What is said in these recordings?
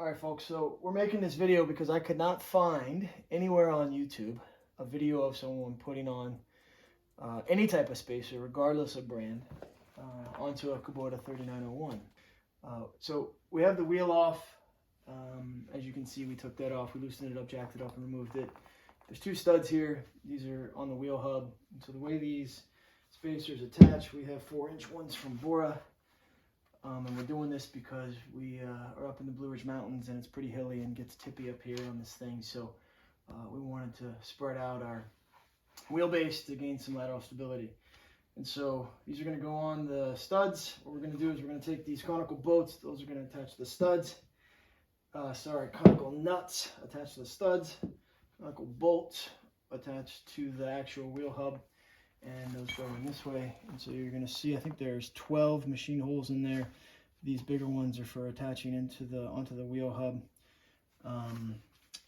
Alright folks, so we're making this video because I could not find anywhere on YouTube a video of someone putting on any type of spacer, regardless of brand, onto a Kubota 3901. So we have the wheel off. As you can see, we took that off, we loosened it up, jacked it up, and removed it. There's two studs here. These are on the wheel hub. And so the way these spacers attach, we have 4-inch ones from BORA. And we're doing this because we are up in the Blue Ridge Mountains and it's pretty hilly and gets tippy up here on this thing. So we wanted to spread out our wheelbase to gain some lateral stability. And so these are going to go on the studs. What we're going to do is we're going to take these conical bolts. Those are going to attach to the studs. Conical nuts attached to the studs. Conical bolts attached to the actual wheel hub. And those go in this way, and so you're going to see, I think there's 12 machine holes in there. These bigger ones are for attaching onto the wheel hub.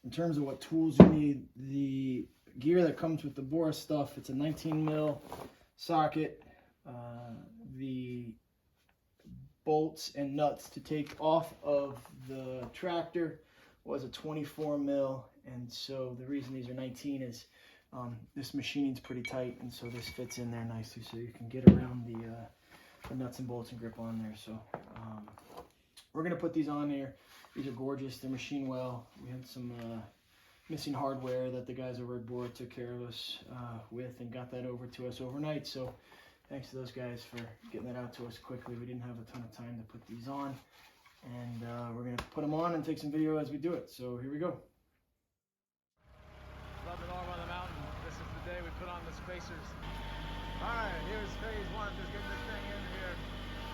In terms of what tools you need, the gear that comes with the BORA stuff, it's a 19 mil socket. The bolts and nuts to take off of the tractor was a 24 mil, and so the reason these are 19 is this machining's pretty tight, and so this fits in there nicely, so you can get around the nuts and bolts and grip on there. So we're gonna put these on here. These are gorgeous. They're machined well. We had some missing hardware that the guys over at BORA took care of us with and got that over to us overnight. So thanks to those guys for getting that out to us quickly. We didn't have a ton of time to put these on, and we're gonna put them on and take some video as we do it. So here we go. Love it all on the mountain. This is the day we put on the spacers. Alright, here's phase one, just getting this thing in here.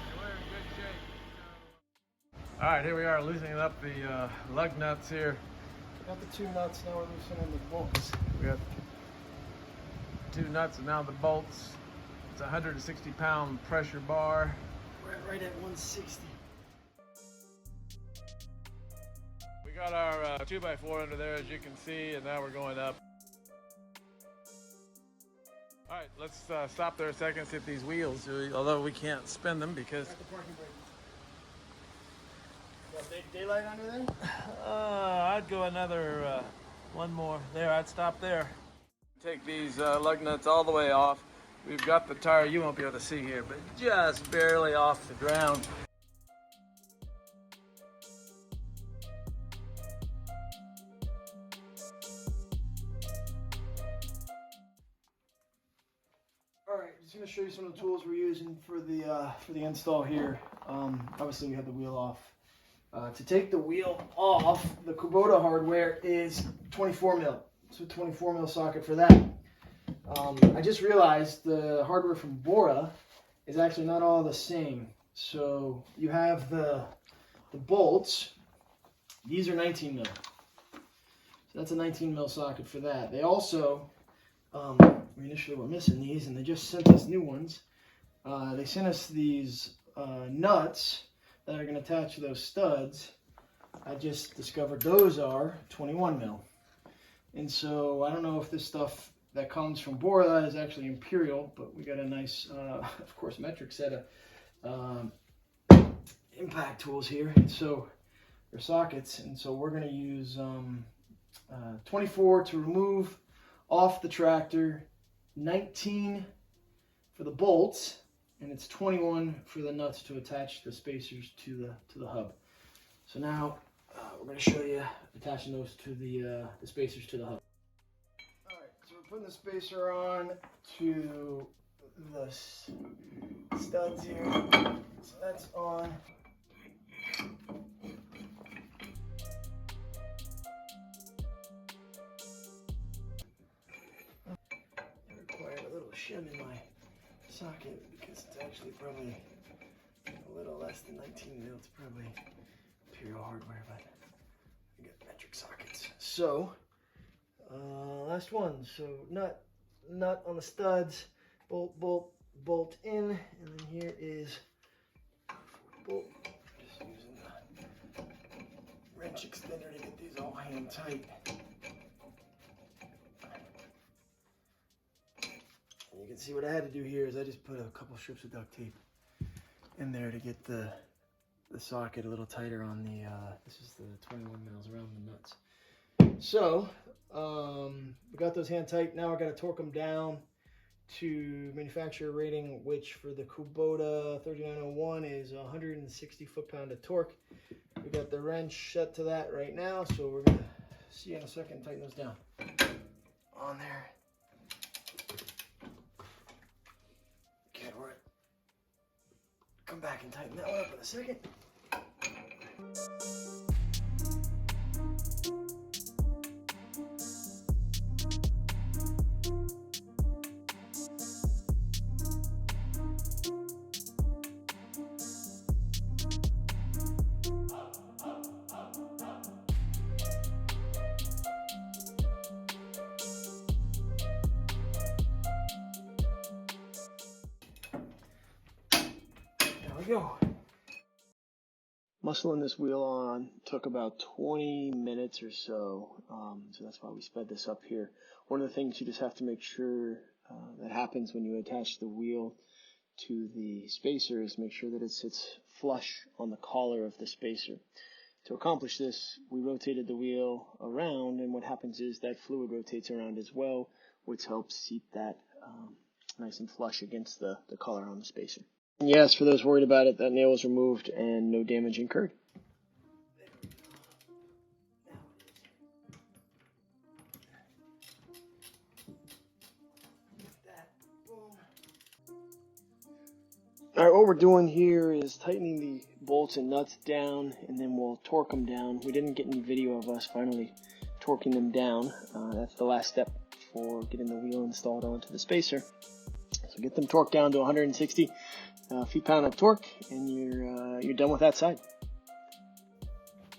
And we're in good shape. Alright, here we are loosening up the lug nuts here. Got the two nuts, now we're loosening the bolts. We got two nuts and now the bolts. It's a 160-pound pressure bar. We're right at 160. We got our 2x4 under there, as you can see, and now we're going up. All right, let's stop there a second, see if these wheels, although we can't spin them because... Got the parking brake. Daylight under there? I'd go another one more. There, I'd stop there. Take these lug nuts all the way off. We've got the tire, you won't be able to see here, but just barely off the ground. Just going to show you some of the tools we're using for the install here. Obviously we have the wheel off. To take the wheel off, the Kubota hardware is 24 mil. So 24 mil socket for that. I just realized the hardware from BORA is actually not all the same. So you have the bolts. These are 19 mil. So that's a 19 mil socket for that. They also we initially were missing these, and they just sent us new ones. They sent us these nuts that are going to attach to those studs. I just discovered those are 21 mil. And so I don't know if this stuff that comes from BORA is actually Imperial, but we got a nice, of course, metric set of impact tools here. And so they're sockets, and so we're going to use 24 to remove off the tractor, 19 for the bolts, and it's 21 for the nuts to attach the spacers to the hub. So now we're going to show you attaching those to the spacers to the hub. All right, so we're putting the spacer on to the studs here. So that's on. Shim in my socket because it's actually probably a little less than 19 mil. It's probably Imperial hardware, but I got metric sockets. So last one. So nut on the studs, bolt in, and then here is bolt. Just using the wrench extender to get these all hand tight. You can see what I had to do here is I just put a couple strips of duct tape in there to get the the socket a little tighter on the, this is the 21 mils around the nuts. So, we got those hand tight. Now I got to torque them down to manufacturer rating, which for the Kubota 3901 is 160 foot-pound of torque. We got the wrench set to that right now, so we're going to see in a second, tighten those down. On there. Okay, we're right. Come back and tighten that one up in a second. There we go. Muscling this wheel on took about 20 minutes or so, so that's why we sped this up here. One of the things you just have to make sure that happens when you attach the wheel to the spacer is make sure that it sits flush on the collar of the spacer. To accomplish this, we rotated the wheel around, and what happens is that fluid rotates around as well, which helps seat that nice and flush against the collar on the spacer. And yes, for those worried about it, that nail was removed and no damage incurred. All right, what we're doing here is tightening the bolts and nuts down, and then we'll torque them down. We didn't get any video of us finally torquing them down. That's the last step for getting the wheel installed onto the spacer. So get them torqued down to 160 feet-pound of torque, and you're done with that side.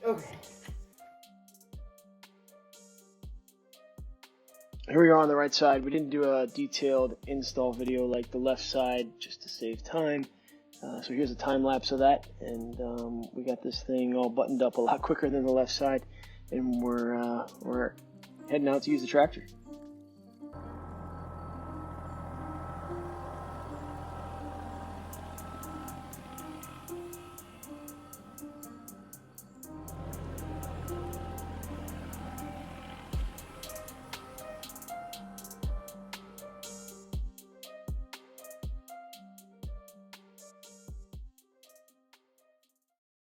Okay. Here we are on the right side. We didn't do a detailed install video like the left side just to save time. So here's a time lapse of that, and we got this thing all buttoned up a lot quicker than the left side, and we're heading out to use the tractor.